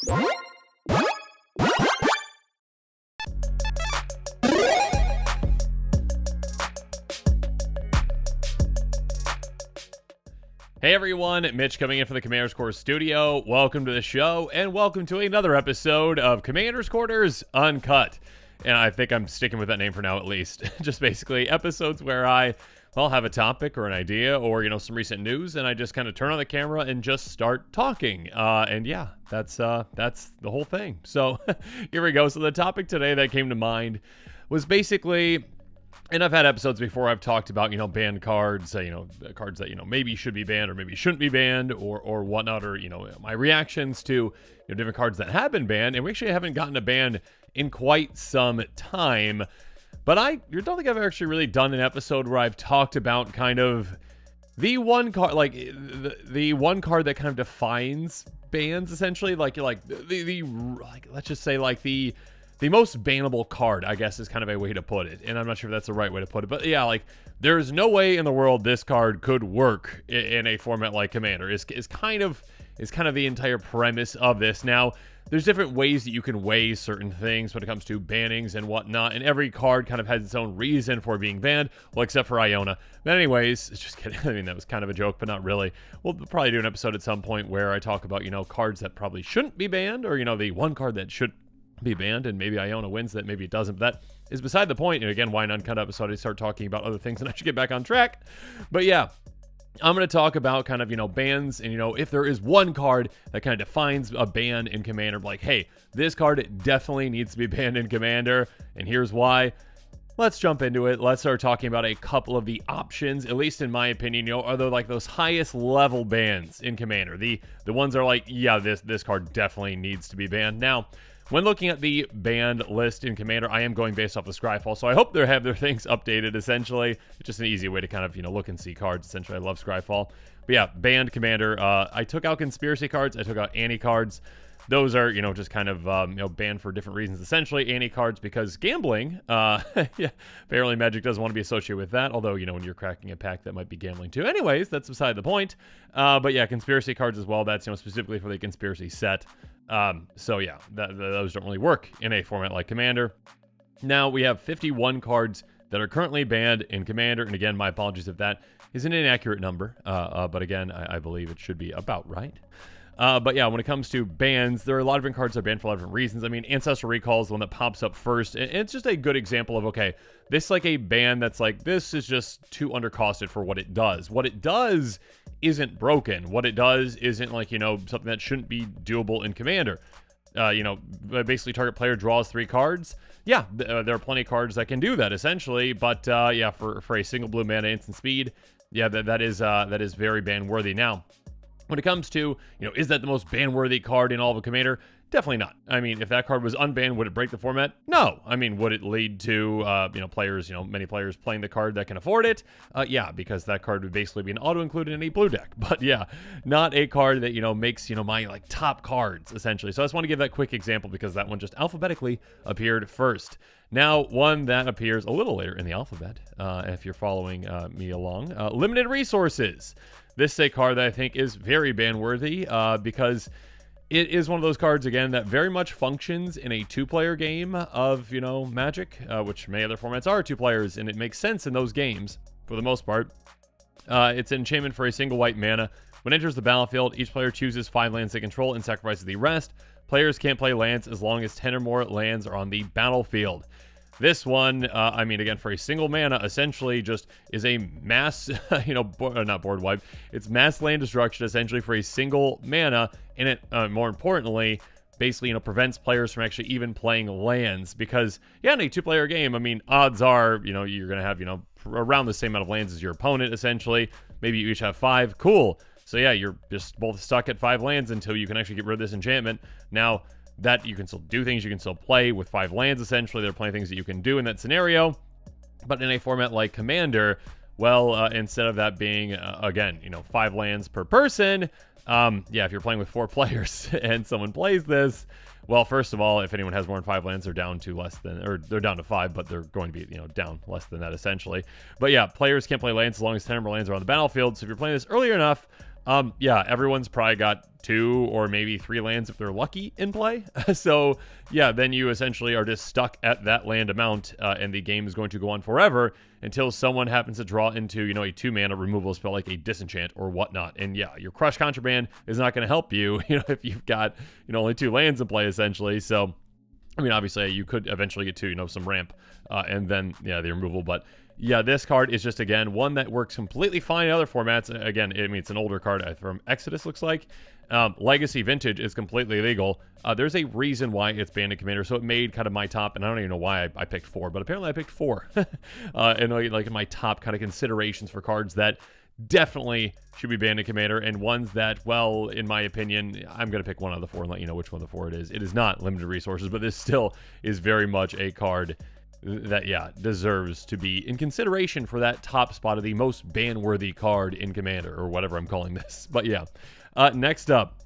Hey everyone, Mitch coming in from the Commander's Quarters studio. Welcome to the show, and welcome to another episode of Commander's Quarters Uncut. And I think I'm sticking with that name for now, at least. Just basically episodes where I, have a topic or an idea or, some recent news, and I just kind of turn on the camera and just start talking. And yeah, that's the whole thing. So here we go. So the topic today that came to mind was basically... And I've had episodes before I've talked about, banned cards, cards that, maybe should be banned or maybe shouldn't be banned or whatnot, or, my reactions to different cards that have been banned. And we actually haven't gotten a ban in quite some time. But I don't think I've actually really done an episode where I've talked about kind of the one card, like the one card that kind of defines bans, essentially. Like let's just say like the most bannable card, I guess, is kind of a way to put it. And I'm not sure if that's the right way to put it. But yeah, like, there's no way in the world this card could work in a format like Commander, is kind of the entire premise of this. Now, there's different ways that you can weigh certain things when it comes to bannings and whatnot. And every card kind of has its own reason for being banned. Well, except for Iona. But anyways, just kidding. I mean, that was kind of a joke, but not really. We'll probably do an episode at some point where I talk about, cards that probably shouldn't be banned. Or, the one card that should be banned, and maybe Iona wins that, maybe it doesn't, but that is beside the point. And again, why an Uncut episode? I start talking about other things and I should get back on track. But yeah, I'm going to talk about kind of, bans, and, if there is one card that kind of defines a ban in Commander, like, hey, this card definitely needs to be banned in Commander, and here's why. Let's jump into it. Let's start talking about a couple of the options, at least in my opinion, are there like those highest level bans in Commander? The ones that are like, yeah, this card definitely needs to be banned. Now, when looking at the banned list in Commander, I am going based off of Scryfall, so I hope they have their things updated, essentially. It's just an easy way to kind of, look and see cards, essentially. I love Scryfall. But yeah, banned Commander. I took out Conspiracy cards. I took out Anti cards. Those are, just kind of, banned for different reasons, essentially. Anti cards because gambling, yeah, apparently Magic doesn't want to be associated with that, although, when you're cracking a pack, that might be gambling too. Anyways, that's beside the point. But yeah, Conspiracy cards as well. That's, specifically for the Conspiracy set. So yeah, those don't really work in a format like Commander. Now we have 51 cards that are currently banned in Commander, and again, my apologies if that is an inaccurate number, but again, I believe it should be about right. But yeah, when it comes to bans, there are a lot of different cards that are banned for a lot of different reasons. I mean, Ancestral Recall is the one that pops up first, and it's just a good example of, okay, this is like a ban that's like, this is just too undercosted for what it does. What it does isn't broken. What it does isn't like, something that shouldn't be doable in Commander. Basically target player draws 3 cards. Yeah, there are plenty of cards that can do that, essentially, but yeah, for a single blue mana instant speed, yeah, that is very ban worthy. Now, when it comes to, is that the most ban-worthy card in all of Commander? Definitely not. I mean, if that card was unbanned, would it break the format? No. I mean, would it lead to, players, many players playing the card that can afford it? Yeah, because that card would basically be an auto-included in any blue deck. But yeah, not a card that, makes, my, like, top cards, essentially. So I just want to give that quick example because that one just alphabetically appeared first. Now, one that appears a little later in the alphabet, if you're following me along, Limited Resources. This is a card that I think is very ban-worthy because it is one of those cards, again, that very much functions in a 2-player game of, Magic, which many other formats are 2 players, and it makes sense in those games, for the most part. It's an enchantment for a single white mana. When it enters the battlefield, each player chooses 5 lands they control and sacrifices the rest. Players can't play lands as long as 10 or more lands are on the battlefield. This one, I mean, again, for a single mana, essentially just is a mass, not board wipe. It's mass land destruction, essentially, for a single mana. And it, more importantly, basically, prevents players from actually even playing lands. Because, yeah, in a 2-player game, I mean, odds are, you're going to have, around the same amount of lands as your opponent, essentially. Maybe you each have 5. Cool. So, yeah, you're just both stuck at 5 lands until you can actually get rid of this enchantment. Now, that you can still do things, you can still play with 5 lands, essentially. There are plenty of things that you can do in that scenario. But in a format like Commander, well, instead of that being, again, 5 lands per person, yeah, if you're playing with 4 players and someone plays this, well, first of all, if anyone has more than 5 lands, they're down to less than, or they're down to 5, but they're going to be, down less than that, essentially. But yeah, players can't play lands as long as 10 or more lands are on the battlefield. So if you're playing this earlier enough, Yeah, everyone's probably got 2 or maybe 3 lands if they're lucky in play. So, yeah, then you essentially are just stuck at that land amount, and the game is going to go on forever until someone happens to draw into, a 2-mana removal spell like a Disenchant or whatnot. And yeah, your Crush Contraband is not going to help you, if you've got, only 2 lands in play, essentially. So, I mean, obviously, you could eventually get to, some ramp, and then, yeah, the removal, but... Yeah, this card is just, again, one that works completely fine in other formats. Again, I mean, it's an older card from Exodus, looks like. Legacy Vintage is completely legal. There's a reason why it's banned in Commander, so it made kind of my top, and I don't even know why I picked 4, but apparently I picked 4. And like in my top kind of considerations for cards that definitely should be banned in Commander, and ones that, well, in my opinion, I'm going to pick one out of the 4 and let you know which one of the 4 it is. It is not limited resources, but this still is very much a card that, yeah, deserves to be in consideration for that top spot of the most ban-worthy card in Commander, or whatever I'm calling this. But yeah, next up,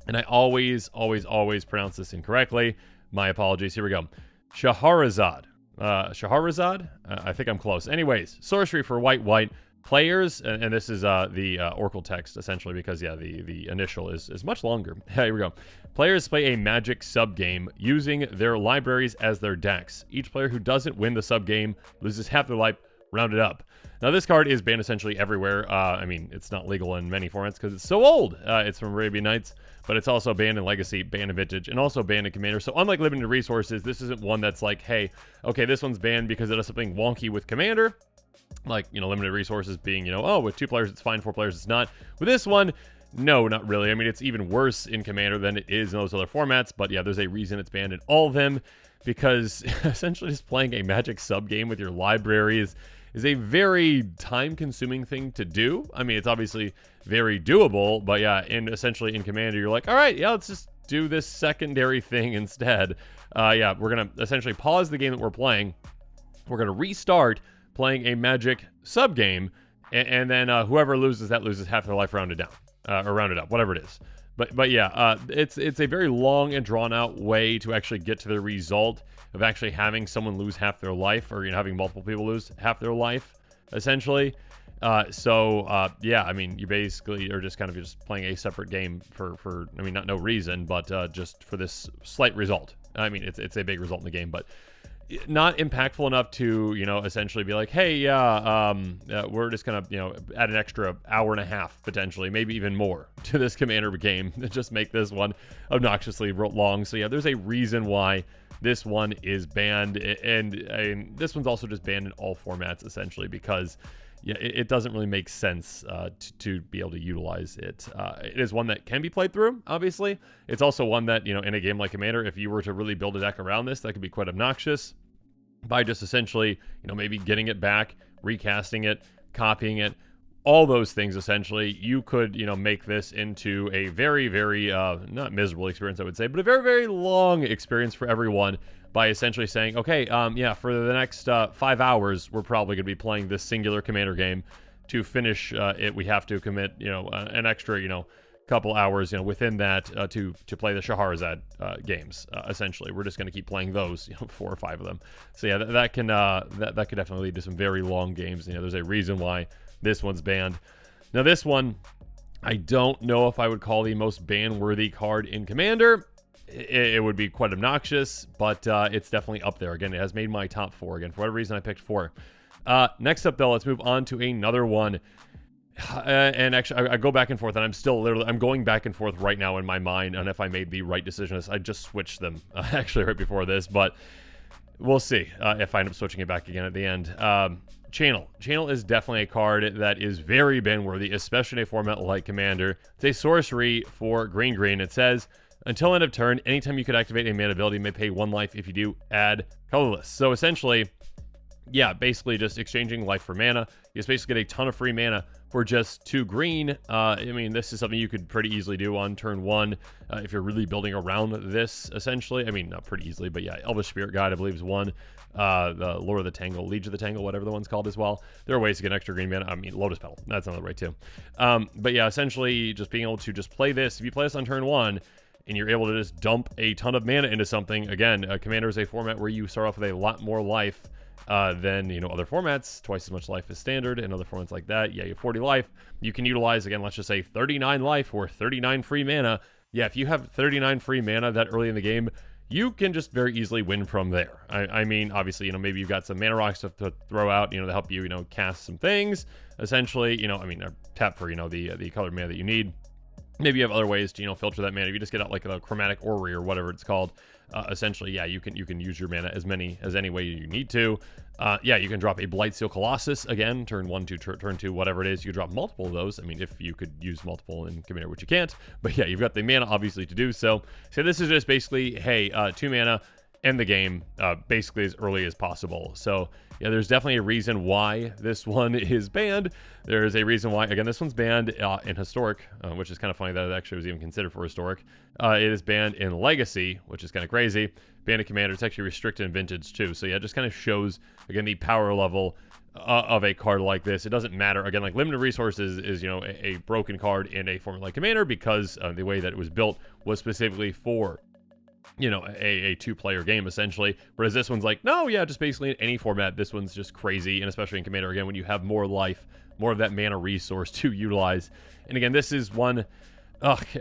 and I always pronounce this incorrectly. My apologies. Here we go. Shahrazad. Shahrazad? I think I'm close. Anyways, sorcery for white. Players, and this is the Oracle text, essentially, because, yeah, the initial is much longer. Here we go. Players play a magic sub-game using their libraries as their decks. Each player who doesn't win the sub-game loses half their life, rounded up. Now, this card is banned essentially everywhere. I mean, it's not legal in many formats because it's so old. It's from Arabian Nights, but it's also banned in Legacy, banned in Vintage, and also banned in Commander. So unlike limited resources, this isn't one that's like, hey, okay, this one's banned because it does something wonky with Commander. Like, limited resources being, oh, with 2 players it's fine, 4 players it's not. With this one, no, not really. I mean, it's even worse in Commander than it is in those other formats, but yeah, there's a reason it's banned in all of them, because essentially just playing a Magic sub-game with your library is a very time-consuming thing to do. I mean, it's obviously very doable, but yeah, essentially in Commander, you're like, all right, yeah, let's just do this secondary thing instead. Yeah, we're going to essentially pause the game that we're playing. We're going to restart playing a Magic sub-game, and then whoever loses half their life rounded down, or rounded up, whatever it is. But yeah, it's a very long and drawn-out way to actually get to the result of actually having someone lose half their life, or having multiple people lose half their life, essentially. Yeah, I mean, you basically are just kind of just playing a separate game for I mean, not no reason, but just for this slight result. I mean, it's a big result in the game, but not impactful enough to, essentially be like, hey, we're just going to, add an extra hour and a half, potentially, maybe even more to this Commander game to just make this one obnoxiously long. So yeah, there's a reason why this one is banned. And this one's also just banned in all formats, essentially, because yeah, it doesn't really make sense to be able to utilize it. It is one that can be played through, obviously. It's also one that, in a game like Commander, if you were to really build a deck around this, that could be quite obnoxious by just essentially, maybe getting it back, recasting it, copying it, all those things, essentially. You could, make this into a very, very, not miserable experience, I would say, but a very, very long experience for everyone, by essentially saying, okay, yeah, for the next 5 hours, we're probably going to be playing this singular Commander game. To finish it, we have to commit, an extra, couple hours, within that to play the Shahrazad games. Essentially, we're just going to keep playing those, 4 or 5 of them. So yeah, that can that could definitely lead to some very long games. There's a reason why this one's banned. Now, this one, I don't know if I would call the most ban-worthy card in Commander. It would be quite obnoxious, but it's definitely up there. Again, it has made my top 4. Again, for whatever reason, I picked 4. Next up, though, let's move on to another one. And actually, I go back and forth, and I'm going back and forth right now in my mind on if I made the right decision. I just switched them, actually, right before this, but we'll see if I end up switching it back again at the end. Channel. Channel is definitely a card that is very ban-worthy, especially in a format like Commander. It's a sorcery for green. It says, until end of turn, anytime you could activate a mana ability, you may pay 1 life. If you do, add colorless. So essentially, yeah, basically just exchanging life for mana. You just basically get a ton of free mana for just 2 green. I mean, this is something you could pretty easily do on turn 1 if you're really building around this, essentially. I mean, not pretty easily, but yeah, Elvish Spirit Guide, I believe, is one. The Lord of the Tangle, Liege of the Tangle, whatever the one's called as well. There are ways to get extra green mana. I mean, Lotus Petal, that's another way too. But yeah, essentially just being able to just play this. If you play this on turn 1, and you're able to just dump a ton of mana into something, again, Commander is a format where you start off with a lot more life than, you know, other formats. Twice as much life as standard, and other formats like that. Yeah, you have 40 life. You can utilize, again, let's just say 39 life or 39 free mana. Yeah, if you have 39 free mana that early in the game, you can just very easily win from there. I mean, obviously, you know, maybe you've got some mana rocks to throw out, you know, to help you, you know, cast some things. Essentially, you know, I mean, tap for, you know, the colored mana that you need. Maybe you have other ways to, you know, filter that mana. If you just get out like a chromatic orrery or whatever it's called, essentially, yeah, you can use your mana as any way you need to. Yeah, you can drop a Blightsteel Colossus again, turn 1 to turn 2, whatever it is. You can drop multiple of those. I mean, if you could use multiple in Commander, which you can't. But yeah, you've got the mana obviously to do so. So this is just basically, hey, 2 mana, end the game basically as early as possible. So yeah, there's definitely a reason why this one is banned. There's a reason why, again, this one's banned in Historic, which is kind of funny that it actually was even considered for Historic. It is banned in Legacy, which is kind of crazy. Banned in Commander. It's actually restricted in Vintage too. So yeah, it just kind of shows, again, the power level of a card like this. It doesn't matter. Again, like limited resources is, you know, a broken card in a format like Commander because the way that it was built was specifically for, you know, a two-player game, essentially. Whereas this one's like, no, yeah, just basically in any format. This one's just crazy, and especially in Commander, again, when you have more life, more of that mana resource to utilize. And again, this is one,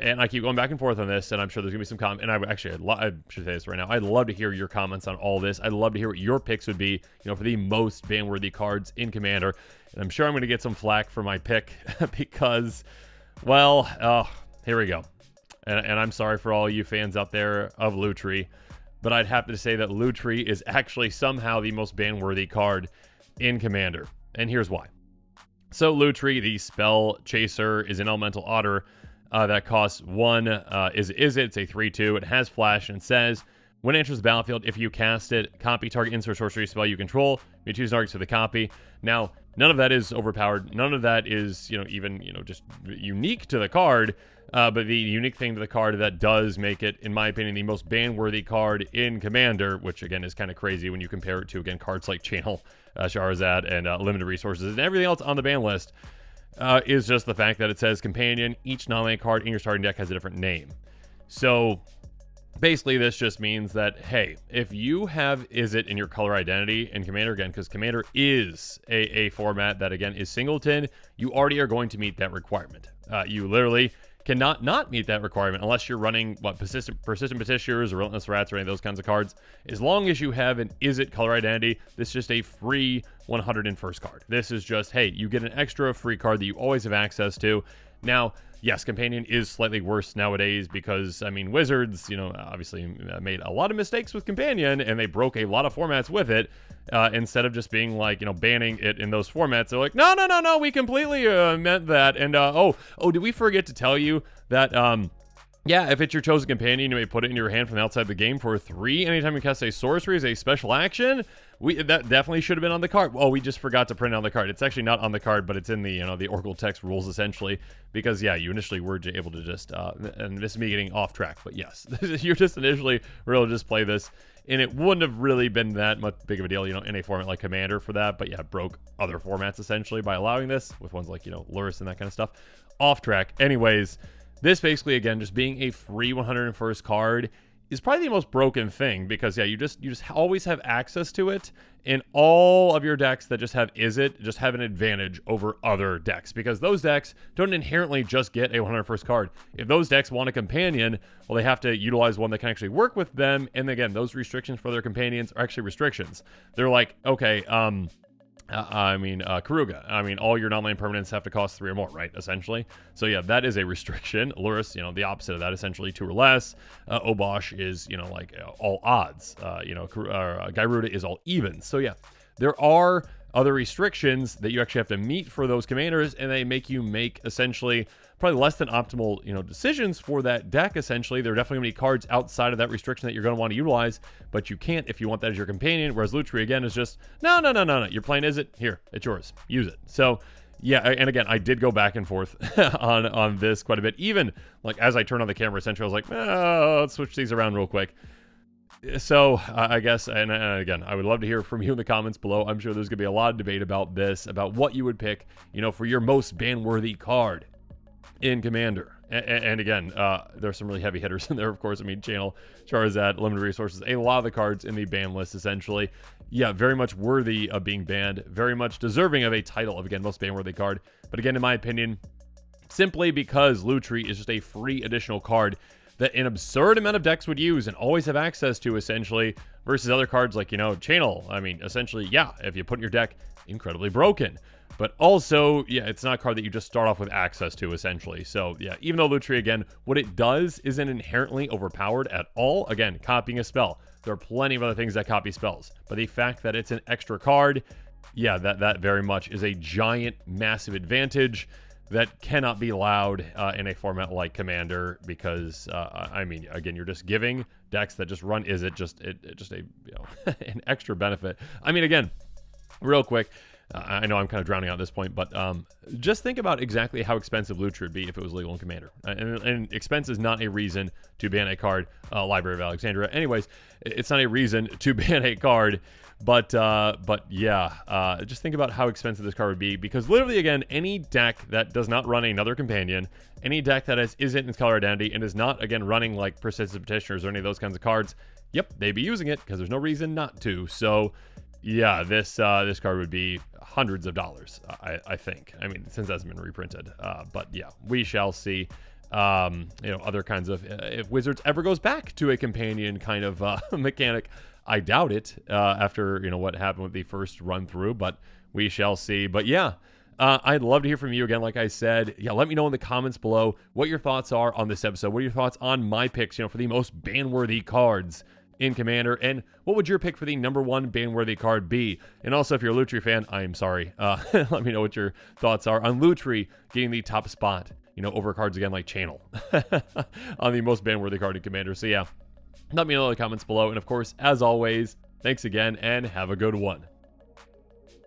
and I keep going back and forth on this, and I'm sure there's going to be some comments, and I should say this right now, I'd love to hear your comments on all this. I'd love to hear what your picks would be, you know, for the most ban-worthy cards in Commander. And I'm sure I'm going to get some flack for my pick, because, well, here we go. And I'm sorry for all you fans out there of Lutri, but I'd have to say that Lutri is actually somehow the most ban-worthy card in Commander. And here's why. So Lutri, the Spell Chaser, is an elemental otter that costs 1. It's a 3/2. It has flash, and it says, when it enters the battlefield, if you cast it, copy target insert sorcery spell you control. You choose targets for the copy. Now, none of that is overpowered. None of that is, you know, even, you know, just unique to the card. But the unique thing to the card that does make it, in my opinion, the most ban-worthy card in Commander, which, again, is kind of crazy when you compare it to, again, cards like Channel Charizard and Limited Resources and everything else on the ban list, is just the fact that it says Companion. Each non-land card in your starting deck has a different name. So basically, this just means that, hey, if you have Izzet in your color identity in Commander, again, because Commander is a format that, again, is singleton, you already are going to meet that requirement. You literally cannot not meet that requirement unless you're running, persistent petitioners or relentless rats or any of those kinds of cards. As long as you have an Izzet color identity, this is just a free 101st card. This is just, hey, you get an extra free card that you always have access to. Now, yes, Companion is slightly worse nowadays because, I mean, Wizards, you know, obviously made a lot of mistakes with Companion, and they broke a lot of formats with it. Instead of just being like, you know, banning it in those formats, they're like, no, we completely meant that. And, did we forget to tell you that, yeah, if it's your chosen companion, you may put it in your hand from the outside of the game for 3 anytime you cast a sorcery as a special action. That definitely should have been on the card. Oh, we just forgot to print it on the card. It's actually not on the card, but it's in the, you know, the Oracle text rules, essentially, because, yeah, you initially were able to just, and this is me getting off track, but yes, you're just initially were able to just play this, and it wouldn't have really been that much big of a deal, you know, in a format like Commander for that, but yeah, it broke other formats, essentially, by allowing this, with ones like, you know, Lurrus and that kind of stuff. Off track. Anyways, this basically, again, just being a free 101st card is probably the most broken thing because, yeah, you just always have access to it, and all of your decks that just have Izzet just have an advantage over other decks because those decks don't inherently just get a 101st card. If those decks want a companion, well, they have to utilize one that can actually work with them, and again, those restrictions for their companions are actually restrictions. They're like, okay, Karuga. I mean, all your non-land permanents have to cost 3 or more, right? Essentially. So yeah, that is a restriction. Lurrus, you know, the opposite of that, essentially 2 or less. Obosh is, you know, like all odds. Gyruda is all evens. So yeah, there are other restrictions that you actually have to meet for those commanders, and they make you make essentially probably less than optimal, you know, decisions for that deck. Essentially, there are definitely going to be cards outside of that restriction that you're going to want to utilize, but you can't if you want that as your companion. Whereas Lutri, again, is just no. You're playing Izzet, here, it's yours, use it. So yeah, and again, I did go back and forth on this quite a bit. Even like as I turned on the camera, essentially, I was like, let's switch these around real quick. So I guess, and again, I would love to hear from you in the comments below. I'm sure there's gonna be a lot of debate about this, about what you would pick, you know, for your most ban-worthy card in Commander. And again, there's some really heavy hitters in there, of course. I mean, Channel, Charizard, Limited Resources, a lot of the cards in the ban list, essentially. Yeah, very much worthy of being banned. Very much deserving of a title of, again, most ban-worthy card. But again, in my opinion, simply because Lutri is just a free additional card that an absurd amount of decks would use and always have access to, essentially, versus other cards like, Channel. I mean, essentially, yeah, if you put in your deck, incredibly broken. But also, yeah, it's not a card that you just start off with access to, essentially. So, yeah, even though Lutri, again, what it does isn't inherently overpowered at all. Again, copying a spell. There are plenty of other things that copy spells. But the fact that it's an extra card, yeah, that very much is a giant, massive advantage that cannot be allowed in a format like Commander, because I mean, again, you're just giving decks that just run just a an extra benefit. I mean, again, real quick, I know I'm kind of drowning out at this point, but just think about exactly how expensive Lutri would be if it was legal in Commander. And expense is not a reason to ban a card. Library of Alexandria. Anyways, it's not a reason to ban a card. But yeah, just think about how expensive this card would be, because literally, again, any deck that does not run another companion, any deck that isn't in its color identity and is not, again, running like Persistent Petitioners or any of those kinds of cards, yep, they'd be using it because there's no reason not to. So yeah, this card would be hundreds of dollars, I think. I mean, since it hasn't been reprinted. But yeah, we shall see. Other kinds of, if Wizards ever goes back to a companion kind of mechanic. I doubt it after, what happened with the first run through, but we shall see. But yeah, I'd love to hear from you again. Like I said, yeah, let me know in the comments below what your thoughts are on this episode. What are your thoughts on my picks, for the most ban-worthy cards in Commander, and what would your pick for the #1 ban-worthy card be? And also, if you're a Lutri fan, I am sorry. Let me know what your thoughts are on Lutri getting the top spot, over cards again like Channel on the most ban-worthy card in Commander. So yeah, let me know in the comments below. And of course, as always, thanks again and have a good one.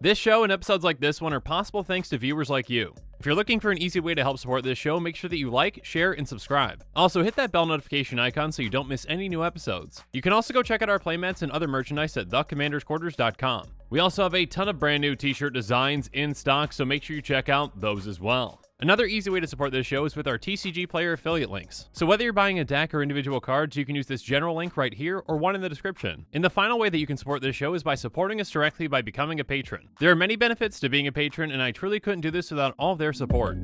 This show and episodes like this one are possible thanks to viewers like you. If you're looking for an easy way to help support this show, make sure that you like, share, and subscribe. Also, hit that bell notification icon so you don't miss any new episodes. You can also go check out our playmats and other merchandise at thecommandersquarters.com. We also have a ton of brand new t-shirt designs in stock, so make sure you check out those as well. Another easy way to support this show is with our TCG Player affiliate links. So whether you're buying a deck or individual cards, you can use this general link right here or one in the description. And the final way that you can support this show is by supporting us directly by becoming a patron. There are many benefits to being a patron, and I truly couldn't do this without all of their support.